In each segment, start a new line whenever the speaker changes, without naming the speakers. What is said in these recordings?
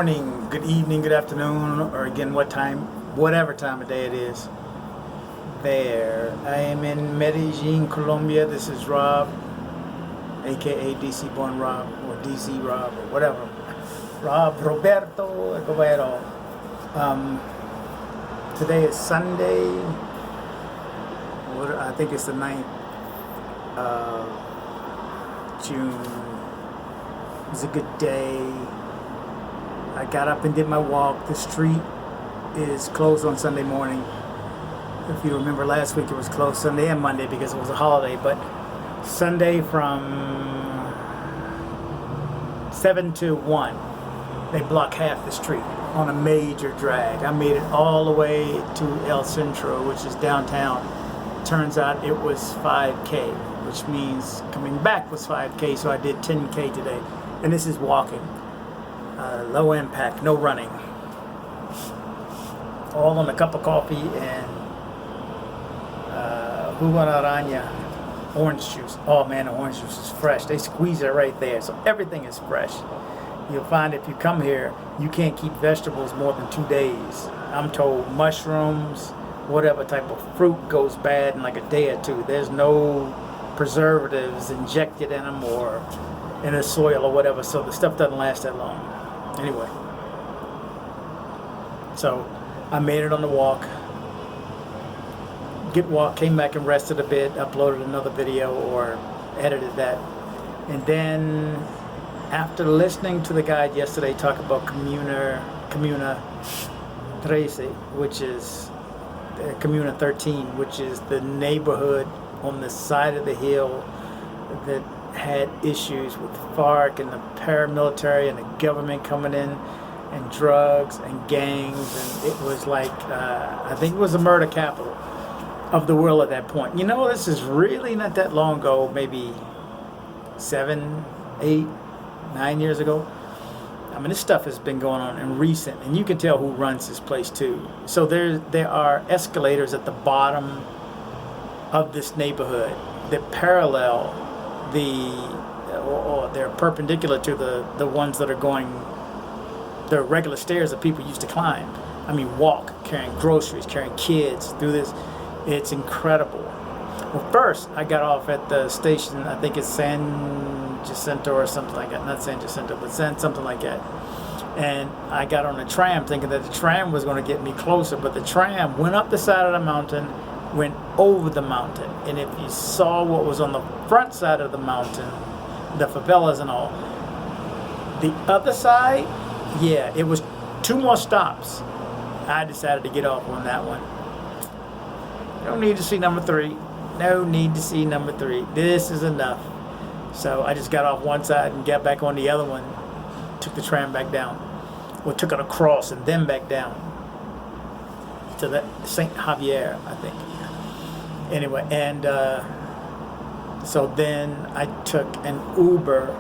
morning, good evening, good afternoon, or again, whatever time of day it is. There, I am in Medellin, Colombia. This is Rob, aka DC Born Rob, or DC Rob, or whatever. Rob Roberto Escobedo. Today is Sunday. I think it's the 9th of June. It was a good day. I got up and did my walk. The street is closed on Sunday morning. If you remember last week, it was closed Sunday and Monday because it was a holiday. But Sunday from 7 to 1, they block half the street on a major drag. I made it all the way to El Centro, which is downtown. Turns out it was 5K, which means coming back was 5K, so I did 10K today. And this is walking. Low impact, no running. All on a cup of coffee and jugo naranja, orange juice. Oh man, the orange juice is fresh. They squeeze it right there, so everything is fresh. You'll find if you come here, you can't keep vegetables more than 2 days. I'm told mushrooms, whatever type of fruit goes bad in like a day or two. There's no preservatives injected in them or in the soil or whatever, so the stuff doesn't last that long. Anyway, so I made it on the walk. Came back and rested a bit, uploaded another video or edited that. And then after listening to the guide yesterday talk about Comuna Trece, which is Comuna 13, which is the neighborhood on the side of the hill that had issues with FARC and the paramilitary and the government coming in and drugs and gangs, and it was like I think it was the murder capital of the world at that point. You know, this is really not that long ago, maybe 7, 8, 9 years ago. I mean, this stuff has been going on in recent, and you can tell who runs this place too. So there are escalators at the bottom of this neighborhood that parallel or they're perpendicular to the ones that are going, the regular stairs that people used to climb. I mean, walk, carrying groceries, carrying kids through this. It's incredible. Well, first I got off at the station, I think it's San Jacinto or something like that. Not San Jacinto, but something like that. And I got on the tram thinking that the tram was going to get me closer, but the tram went up the side of the mountain, went over the mountain. And if you saw what was on the front side of the mountain, the favelas and all, the other side, yeah, it was 2 more stops. I decided to get off on that one. No need to see number 3. No need to see number 3. This is enough. So I just got off one side and got back on the other one. Took the tram back down. Or took it across and then back down to the St. Javier, I think. Anyway, and so then I took an Uber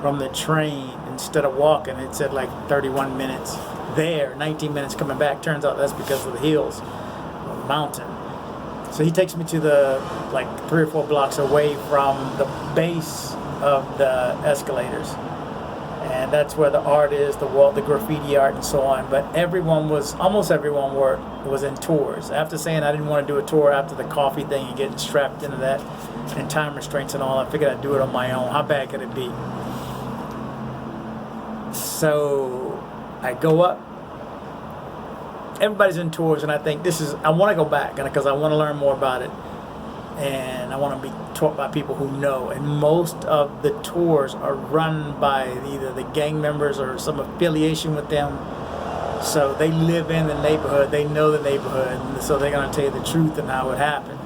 from the train instead of walking. It said like 31 minutes there, 19 minutes coming back. Turns out that's because of the hills, the mountain. So he takes me to the like 3 or 4 blocks away from the base of the escalators, and that's where the art is, the wall, the graffiti art, and so on. But almost everyone was in tours. After saying I didn't want to do a tour after the coffee thing and getting strapped into that and time restraints and all, I figured I'd do it on my own. How bad could it be? So I go up. Everybody's in tours, and I think I want to go back because I want to learn more about it, and I want to be taught by people who know. And most of the tours are run by either the gang members or some affiliation with them, so they live in the neighborhood, they know the neighborhood, and so they're going to tell you the truth and how it happened.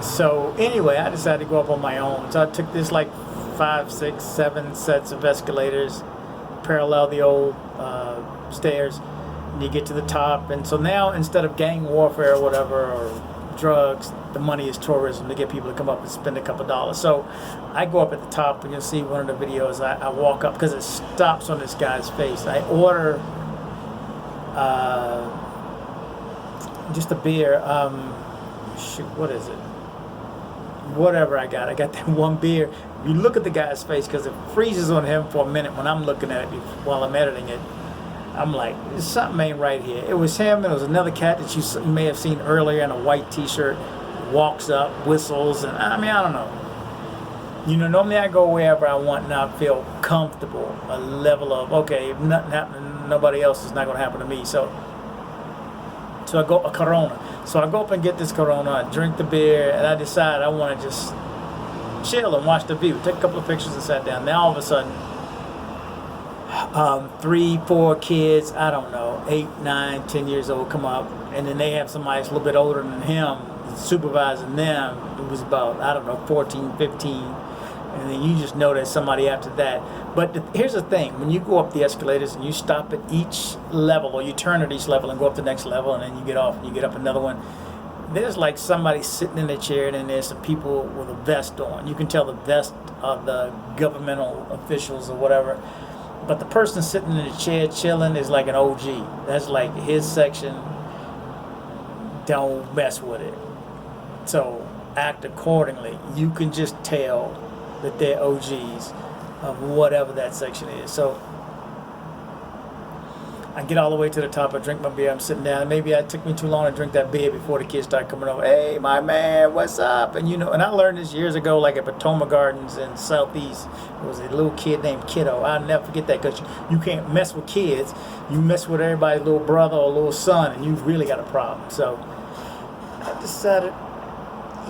So anyway, I decided to go up on my own. So I took this like 5, 6, 7 sets of escalators, parallel the old stairs, and you get to the top. And so now, instead of gang warfare or whatever, or drugs, the money is tourism to get people to come up and spend a couple dollars. So I go up at the top, and you'll see one of the videos. I walk up because it stops on this guy's face. I order just a beer. Shoot, what is it? whatever I got that one beer. You look at the guy's face because it freezes on him for a minute when I'm looking at it while I'm editing it. I'm like, something ain't right here. It was him, and it was another cat that you may have seen earlier in a white t-shirt, walks up, whistles, and I mean, I don't know. You know, normally I go wherever I want and I feel comfortable, a level of, okay, if nothing happening, nobody else is not going to happen to me. So I go a Corona. So I go up and get this Corona, I drink the beer, and I decide I want to just chill and watch the view. Take a couple of pictures and sat down. Now all of a sudden, 3, 4 kids, I don't know, 8, 9, 10 years old come up, and then they have somebody that's a little bit older than him supervising them, who was about, I don't know, 14, 15. And then you just know there's somebody after that. But here's the thing. When you go up the escalators and you stop at each level, or you turn at each level and go up the next level, and then you get off and you get up another one, there's like somebody sitting in a chair, and then there's some people with a vest on. You can tell the vest of the governmental officials or whatever. But the person sitting in the chair chilling is like an OG. That's like his section. Don't mess with it. So act accordingly. You can just tell that they're OGs of whatever that section is. So I get all the way to the top, I drink my beer, I'm sitting down, and maybe it took me too long to drink that beer before the kids start coming over. Hey, my man, what's up? And you know, and I learned this years ago, like at Potomac Gardens in Southeast. There was a little kid named Kiddo. I'll never forget that, because you can't mess with kids. You mess with everybody's little brother or little son, and you've really got a problem. So I decided,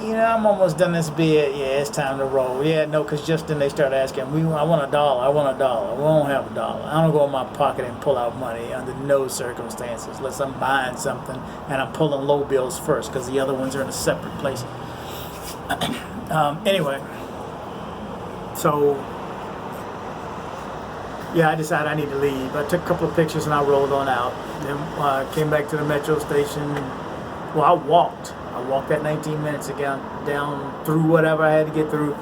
you know, I'm almost done this beer. Yeah, it's time to roll. Yeah, no, because just then they start asking, I want $1. I want $1. We don't have $1. I don't go in my pocket and pull out money under no circumstances, unless I'm buying something and I'm pulling low bills first, because the other ones are in a separate place. Anyway, so yeah, I decided I need to leave. I took a couple of pictures and I rolled on out. Then came back to the metro station. Well, I walked that 19 minutes again, down through whatever I had to get through,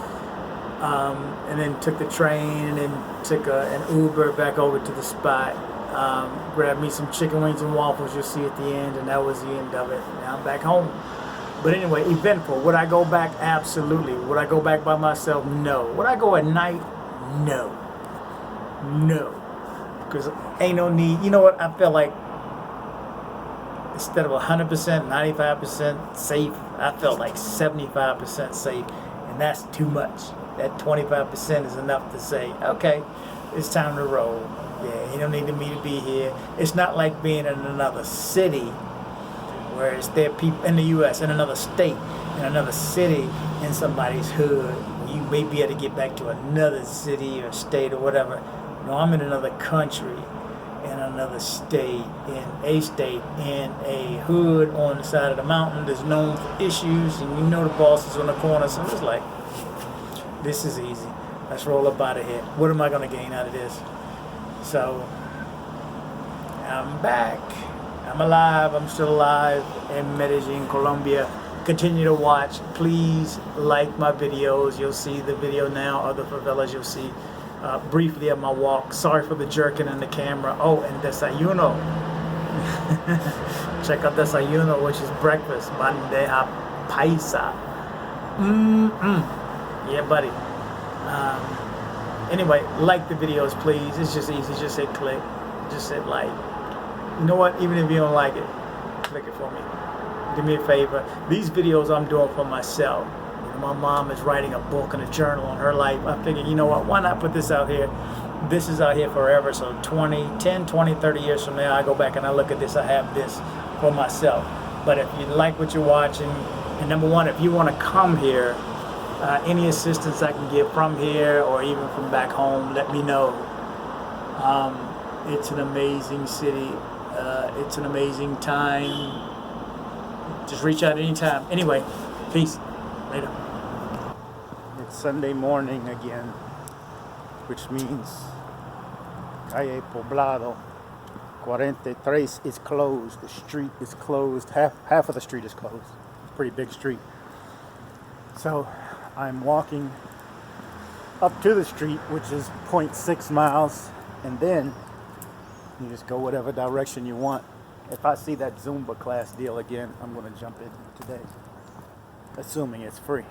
and then took the train, and then took an Uber back over to the spot, grabbed me some chicken wings and waffles you'll see at the end, and that was the end of it. Now I'm back home. But anyway, eventful. Would I go back? Absolutely. Would I go back by myself? No. Would I go at night? No. No. Because ain't no need. You know what? I feel like instead of 100%, 95% safe, I felt like 75% safe, and that's too much. That 25% is enough to say, okay, it's time to roll. Yeah, you don't need me to be here. It's not like being in another city, where it's there people in the U.S., in another state, in another city, in somebody's hood. You may be able to get back to another city or state or whatever. No, I'm in another country, in another state, in a hood on the side of the mountain that's known for issues, and you know the boss is on the corner. So it's like, this is easy. Let's roll up out of here. What am I going to gain out of this? So I'm back. I'm alive. I'm still alive in Medellin, Colombia. Continue to watch. Please like my videos. You'll see the video now of the favelas. You'll see briefly of my walk. Sorry for the jerking in the camera. Oh, and desayuno. Check out desayuno, which is breakfast. Bandeja paisa. Yeah, buddy. Anyway, like the videos, please. It's just easy. Just hit click. Just hit like. You know what? Even if you don't like it, click it for me. Do me a favor. These videos I'm doing for myself. My mom is writing a book and a journal on her life. I figured, you know what, why not put this out here? This is out here forever. So 10, 20, 30 years from now, I go back and I look at this. I have this for myself. But if you like what you're watching, and number one, if you want to come here, any assistance I can give from here or even from back home, let me know. It's an amazing city. It's an amazing time. Just reach out anytime. Anyway, peace. Later. It's Sunday morning again, which means Calle Poblado 43 is closed. The street is closed. Half of the street is closed. It's a pretty big street. So I'm walking up to the street, which is 0.6 miles, and then you just go whatever direction you want. If I see that Zumba class deal again, I'm going to jump in today, assuming it's free.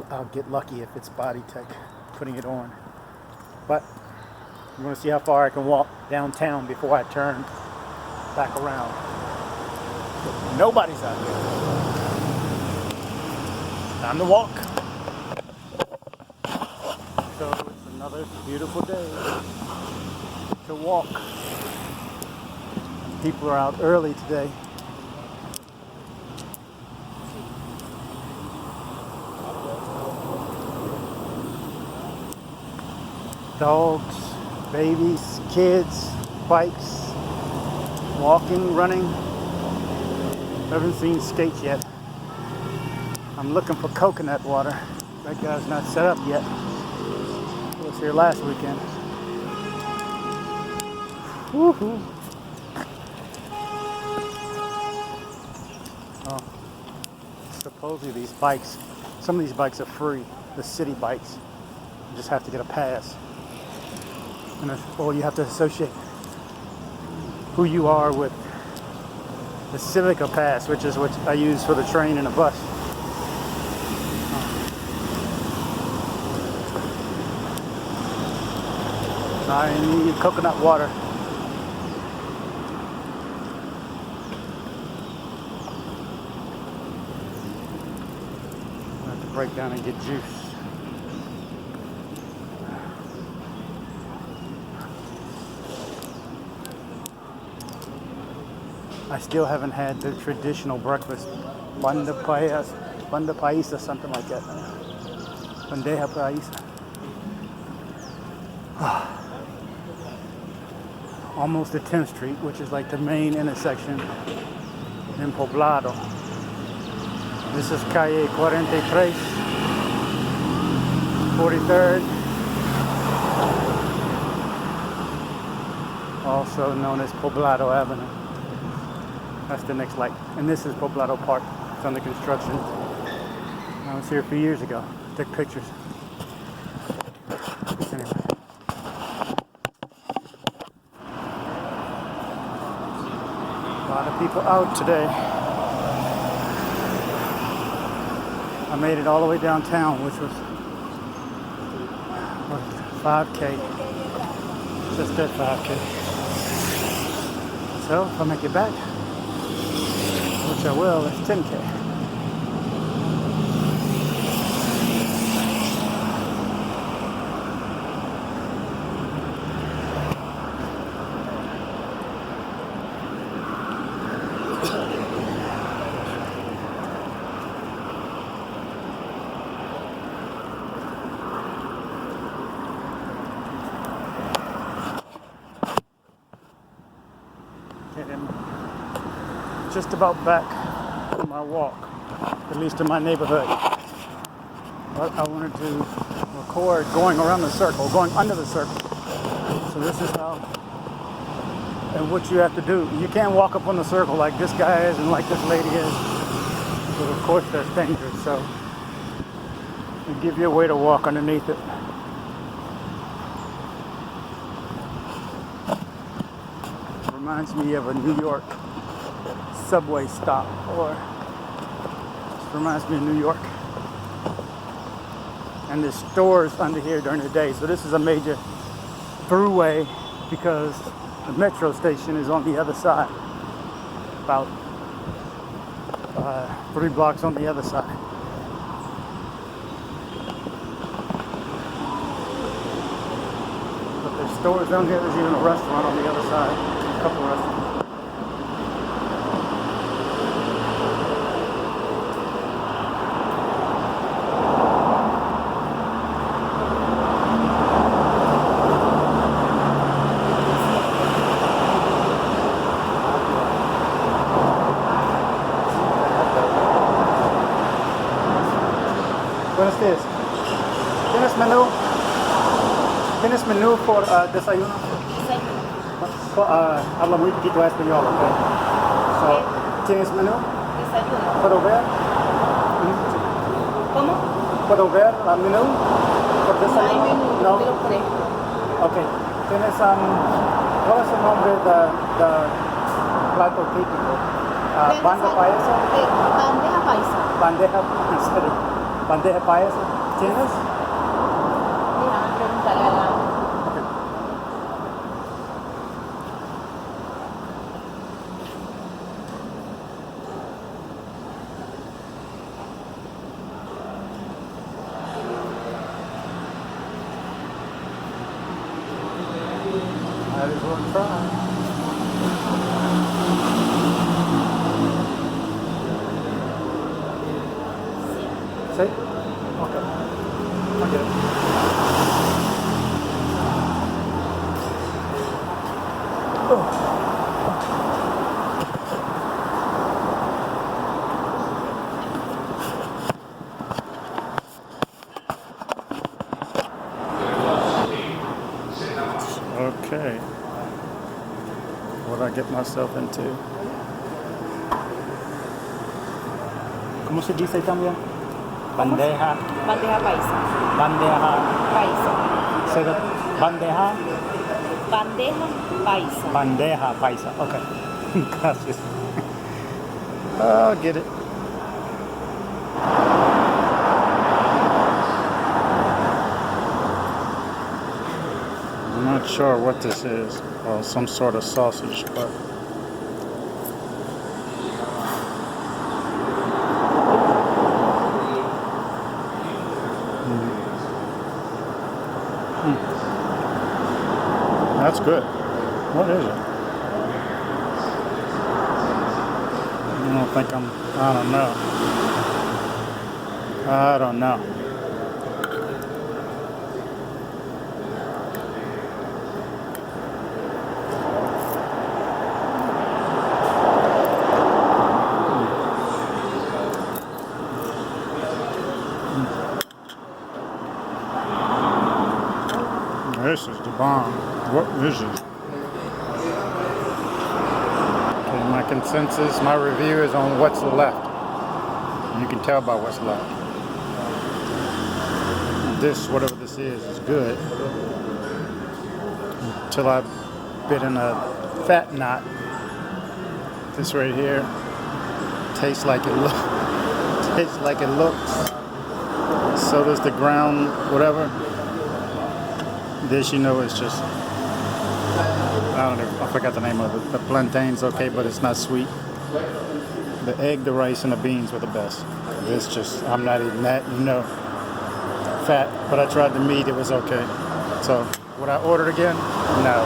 I'll get lucky if it's body tech putting it on. But I'm going to see how far I can walk downtown before I turn back around. Nobody's out here. Time to walk. So it's another beautiful day to walk. People are out early today. Dogs, babies, kids, bikes, walking, running. Haven't seen skates yet. I'm looking for coconut water. That guy's not set up yet. He was here last weekend. Woohoo! Oh, supposedly these bikes, some of these bikes are free. The city bikes. You just have to get a pass. Or you have to associate who you are with the Civica Pass, which is what I use for the train and the bus. I need coconut water. I have to break down and get juice. I still haven't had the traditional breakfast, banda paisa, something like that. Bandeja paisa. Almost at 10th Street, which is like the main intersection in Poblado. This is calle 43, 43rd, also known as Poblado Avenue. That's the next light. And this is Poblado Park. It's under construction. I was here a few years ago. Took pictures. Anyway. A lot of people out today. I made it all the way downtown, which was 5K. Just that 5K. So if I make it back, which I will, it's 10K. Just about back from my walk, at least in my neighborhood. But I wanted to record going around the circle, going under the circle. So this is how and what you have to do. You can't walk up on the circle like this guy is and like this lady is. So of course that's dangerous. So they give you a way to walk underneath it. Reminds me of a New York subway stop, or just reminds me of New York. And there's stores under here during the day. So this is a major throughway because the metro station is on the other side, about 3 blocks on the other side. But there's stores down here. There's even a restaurant on the other side, a couple of restaurants. Buenos días. ¿Tienes menú? ¿Tienes menú por desayuno? Habla muy poquito español, ¿ok? So, ¿tienes menú?
Desayuno.
¿Puedo ver?
¿Cómo?
¿Puedo ver el menú por
No hay
desayuno?
menú,
No.
te lo pone.
Ok. ¿Tienes, cuál es el nombre de plato típico? Banda paisa.
Bandeja paisa.
Bandeja, bandeja paisa. ¿Tienes?
Déjame preguntarle a la...
Might as well try. ¿Sí? Ok. I get it. Okay. What I get myself into? ¿Cómo se dice también? Bandeja.
Bandeja paisa.
Bandeja.
Paisa.
Say that. Bandeja.
Bandeja paisa.
Bandeja paisa. Okay. Gracias. I'll get it. I'm not sure what this is. Well, some sort of sausage, but. That's good. What is it? I don't know. I don't know. This is the bomb. What is it? Okay, my consensus, my review is on what's left. You can tell by what's left. This, whatever this is good. Until I bit in a fat knot. This right here tastes like it tastes like it looks. So does the ground, whatever. This, you know, is just, I don't know, I forgot the name of it. The plantain's okay, but it's not sweet. The egg, the rice, and the beans were the best. This just, I'm not eating that, you know, fat. But I tried the meat, it was okay. So, would I order it again? No.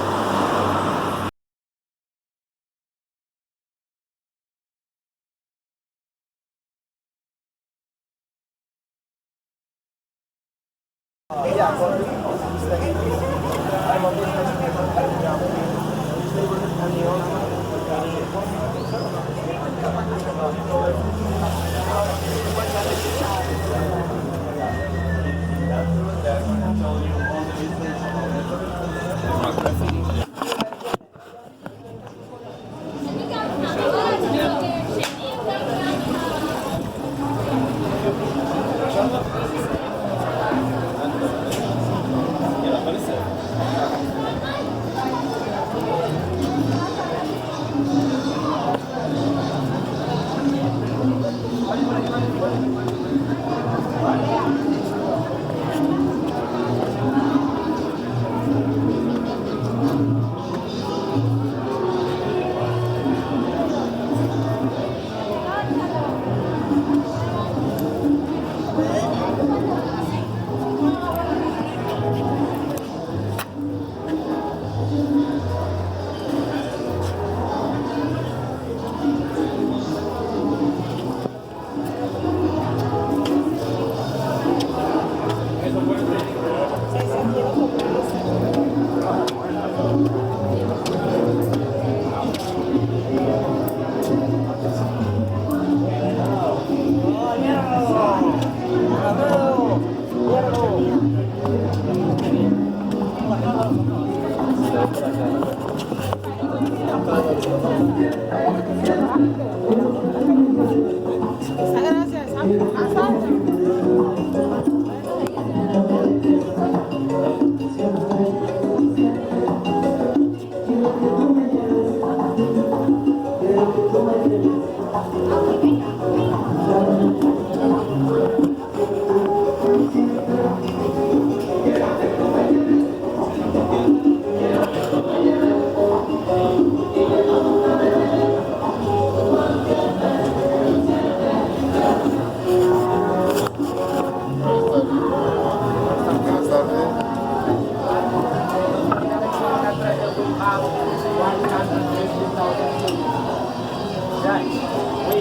We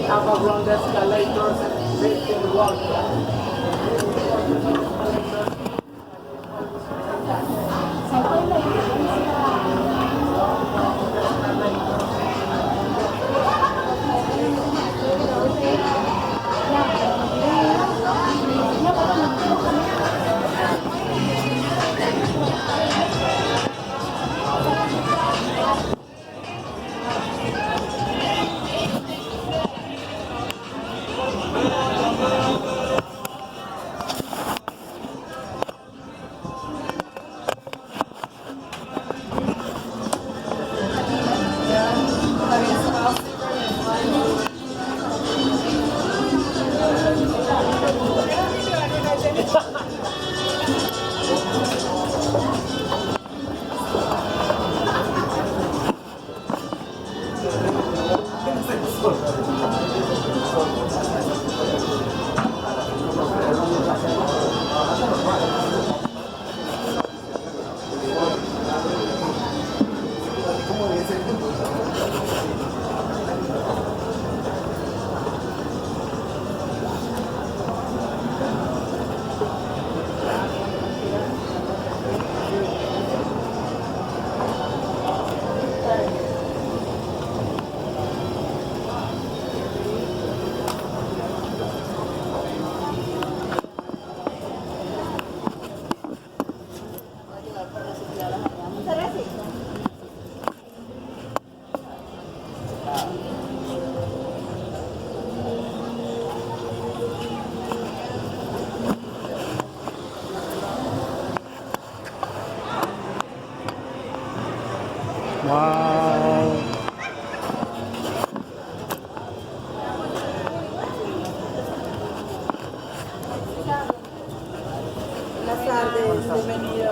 have a round escalators, 15 walk.
Wow.
Buenas tardes, bienvenido.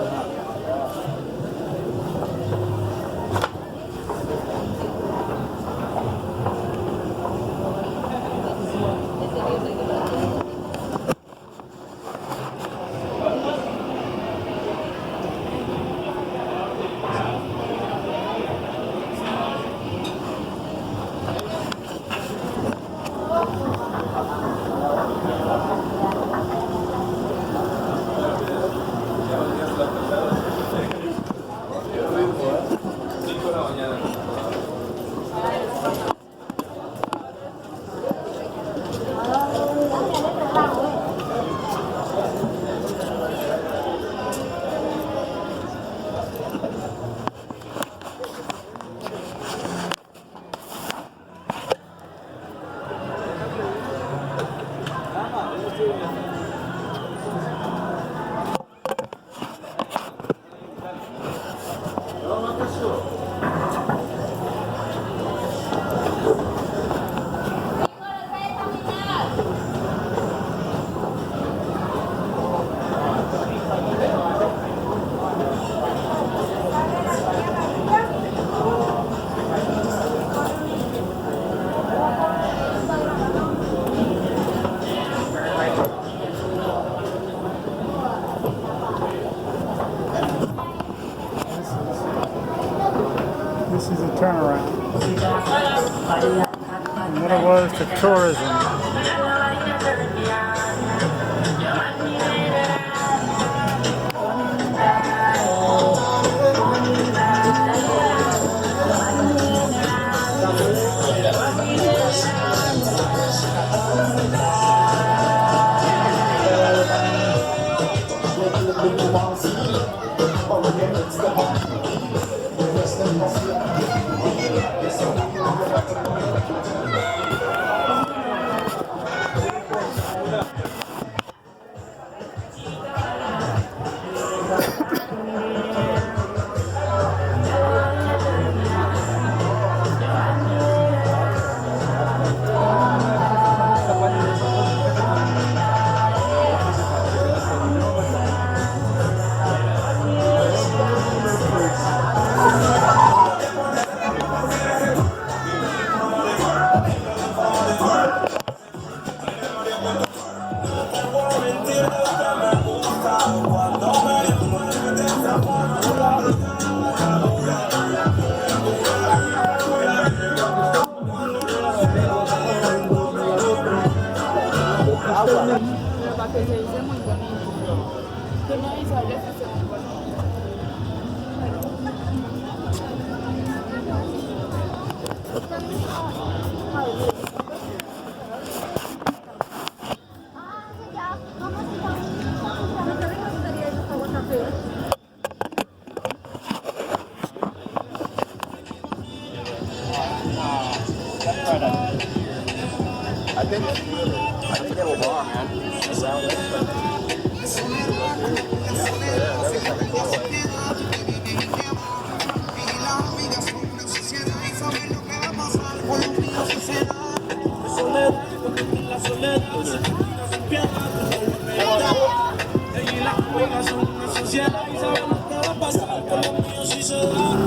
This is a turnaround. From what it was to tourism.
que se dice muy bonito. Que no dice algo que se dice muy bonito.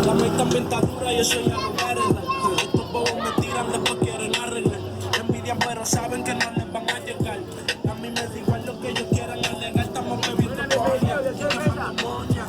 La maíz también está dura y eso ya lo verán. Estos bobos me tiran, después quieren arreglar. Envidian, pero saben que no les van a llegar. A mí me da igual lo que ellos quieran alegar. Estamos bebiendo coña y quemando moña.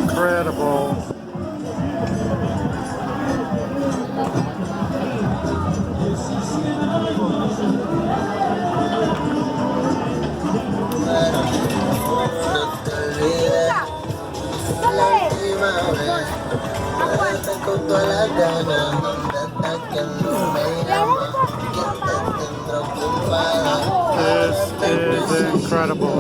Incredible.
Con todas las ganas, hasta que no me llama, que te tendrá ocupada.
This is incredible.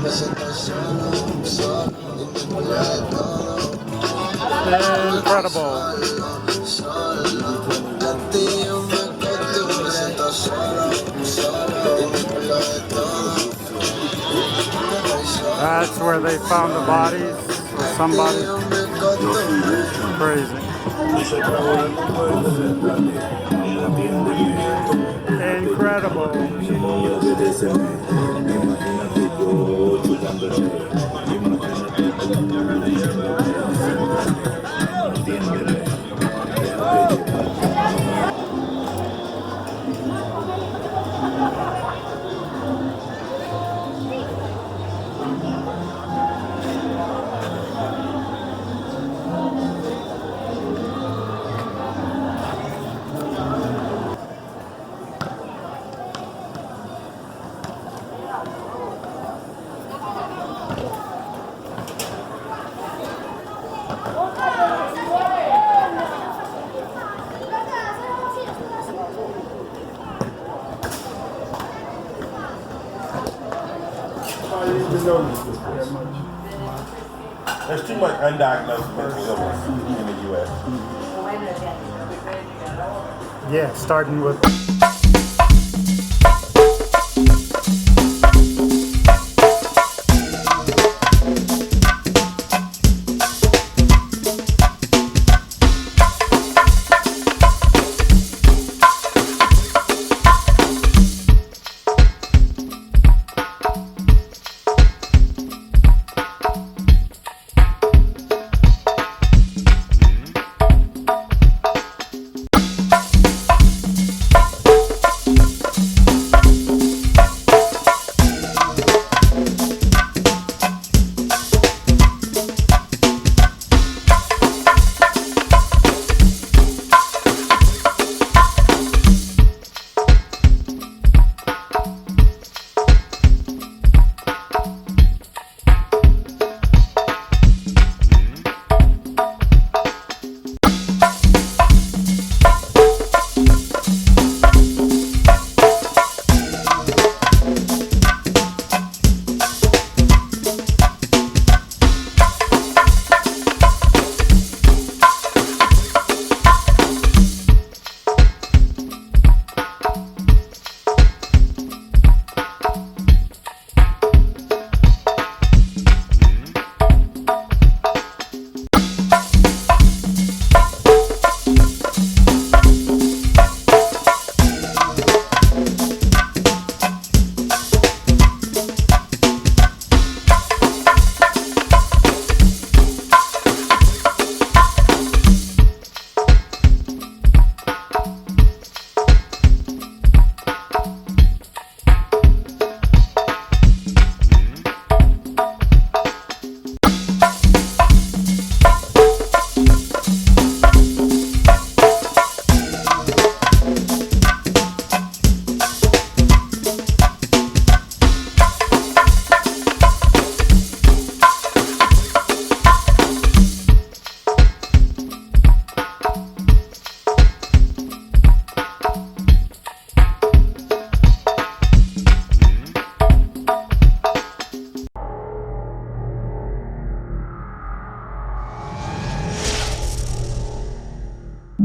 Me siento solo, solo, inseguro de todo.
Incredible.
Solo, contigo me acuerdo. Me siento solo, solo, inseguro de todo.
That's where they found the bodies, or somebody. Crazy. Incredible.
There's too much undiagnosed mental illness in the U.S.
Yeah, starting with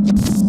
Bye.